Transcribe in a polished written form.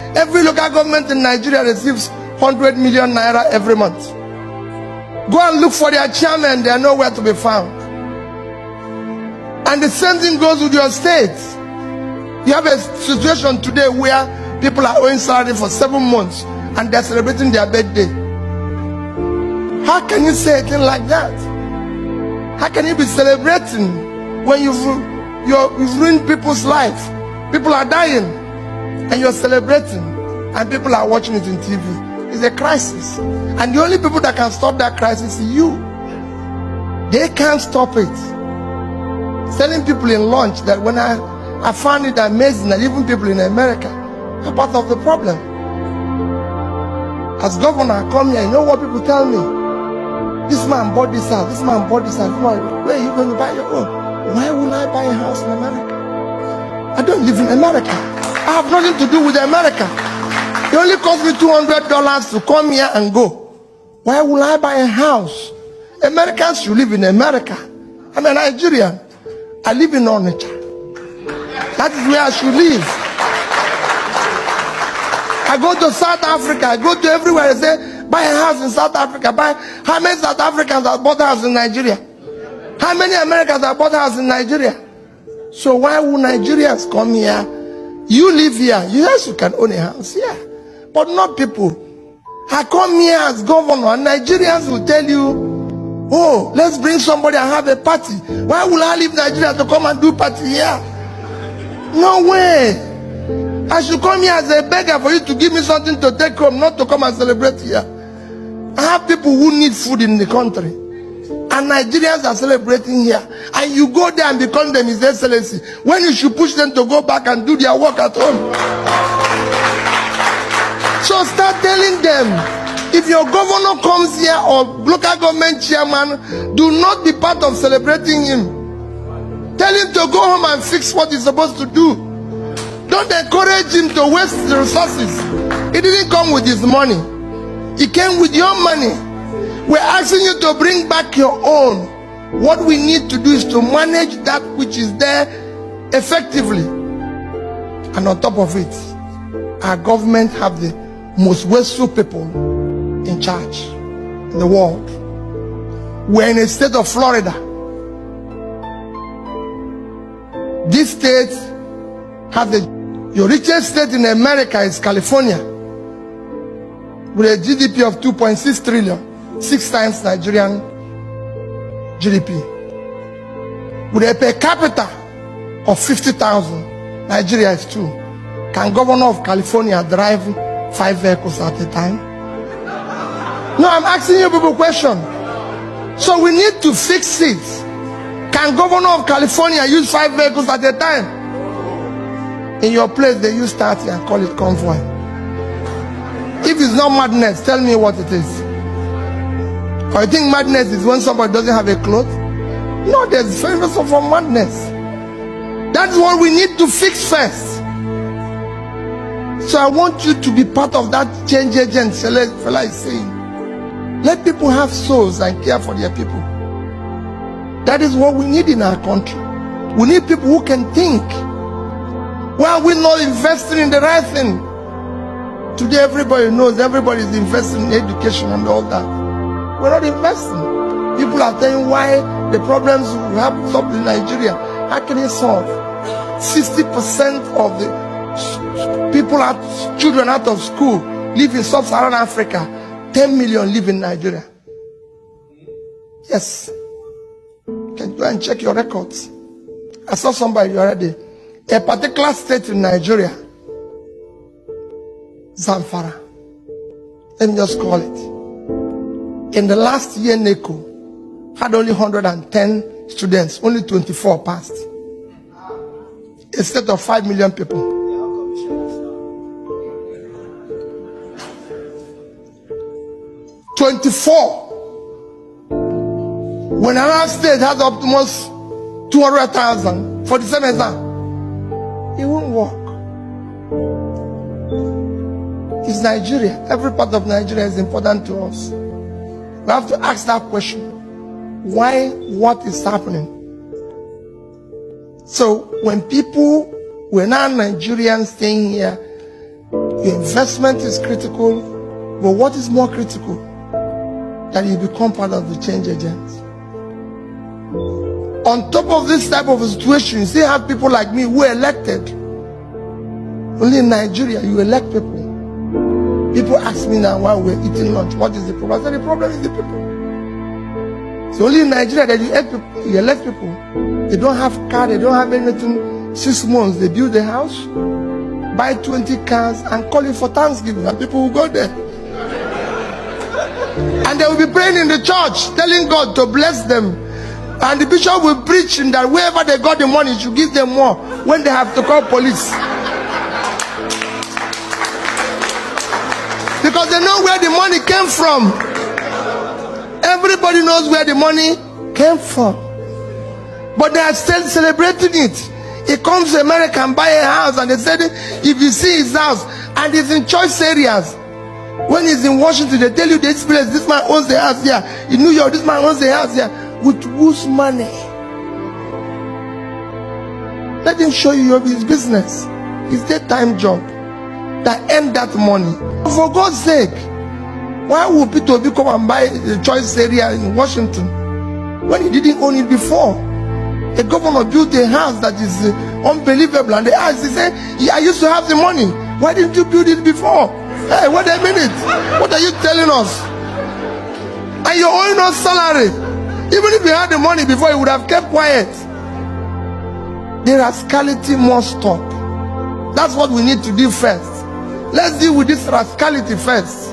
Every local government in Nigeria receives 100 million naira every month. Go and look for their chairman, they are nowhere to be found. And the same thing goes with your state. You have a situation today where people are owing salary for 7 months and they're celebrating their birthday. How can you say a thing like that? How can you be celebrating when you've ruined people's life? People are dying and you're celebrating and people are watching it in TV. It's a crisis. And the only people that can stop that crisis is you. They can't stop it. Telling people in lunch that when I found it amazing that even people in America are part of the problem. As governor, I come here, you know what people tell me? This man bought this house, this man bought this house. Where are you going to buy your own? Why would I buy a house in America? I don't live in America. I have nothing to do with America. It only cost me $200 to come here and go. Why would I buy a house? Americans should live in America. I'm a Nigerian. I live in Onitsha. That is where I should live. I go to South Africa. I go to everywhere. I say, buy a house in South Africa. How many South Africans have bought a house in Nigeria? How many Americans have bought a house in Nigeria? So why would Nigerians come here? You live here. Yes, you can own a house here. But not people. I come here as governor and Nigerians will tell you, oh, let's bring somebody and have a party. Why will I leave Nigeria to come and do party here? No way. I should come here as a beggar for you to give me something to take home, not to come and celebrate here. I have people who need food in the country. And Nigerians are celebrating here. And you go there and become them His Excellency. When you should push them to go back and do their work at home. So start telling them, if your governor comes here or local government chairman, do not be part of celebrating him. Tell him to go home and fix what he's supposed to do. Don't encourage him to waste the resources. He didn't come with his money. He came with your money. We're asking you to bring back your own. What we need to do is to manage that which is there effectively. And on top of it, our government have the most wasteful people in charge in the world. We're in a state of Florida. This state has your richest state in America is California, with a GDP of 2.6 trillion, 6 times Nigerian GDP. With a per capita of 50,000, Nigeria is 2. Can governor of California drive 5 vehicles at a time? No, I'm asking you people a question. So we need to fix it. Can governor of California use 5 vehicles at a time? In your place, they use 30 and call it convoy. If it's not madness, tell me what it is. Or you think madness is when somebody doesn't have a cloth? No, there's various of madness. That's what we need to fix first. So I want you to be part of that change agent fella is saying. Let people have souls and care for their people. That is what we need in our country. We need people who can think. Why are we not investing in the right thing? Today everybody knows everybody is investing in education and all that. We're not investing. People are telling why the problems we have in Nigeria, how can it solve? 60% of the people, children out of school live in sub-Saharan Africa. 10 million live in Nigeria. Yes. You can go and check your records. I saw somebody already. A particular state in Nigeria, Zamfara. Let me just call it. In the last year, NECO had only 110 students. Only 24 passed. A state of 5 million people. 24. When another state has almost 200,000 for the same exam, it won't work. It's Nigeria. Every part of Nigeria is important to us. We have to ask that question. Why? What is happening? So when people, we're not Nigerians staying here, Your investment is critical, but what is more critical? That you become part of the change agents. On top of this type of situation, you still have people like me who are elected. Only in Nigeria, you elect people. People ask me now while we're eating lunch, what is the problem? I said, the problem is the people. It's only in Nigeria that you elect people. They don't have car, they don't have anything. 6 months, they build a house, buy 20 cars, and call it for Thanksgiving, and people will go there. And they will be praying in the church, telling God to bless them. And the bishop will preach in that wherever they got the money, you give them more when they have to call police. Because they know where the money came from. Everybody knows where the money came from. But they are still celebrating it. He comes to America and buy a house, and they said if you see his house and it's in choice areas, when he's in Washington, they tell you this place, this man owns the house here. In New York, this man owns the house here. With whose money? Let him show you his business. It's their time job that earn that money. For God's sake, why would Peter Obi come and buy the choice area in Washington when he didn't own it before? The governor built a house that is unbelievable, and they asked, he said, I used to have the money. Why didn't you build it before? Hey, wait a minute. What are you telling us? And you're owing us salary. Even if you had the money before, you would have kept quiet. The rascality must stop. That's what we need to do first. Let's deal with this rascality first.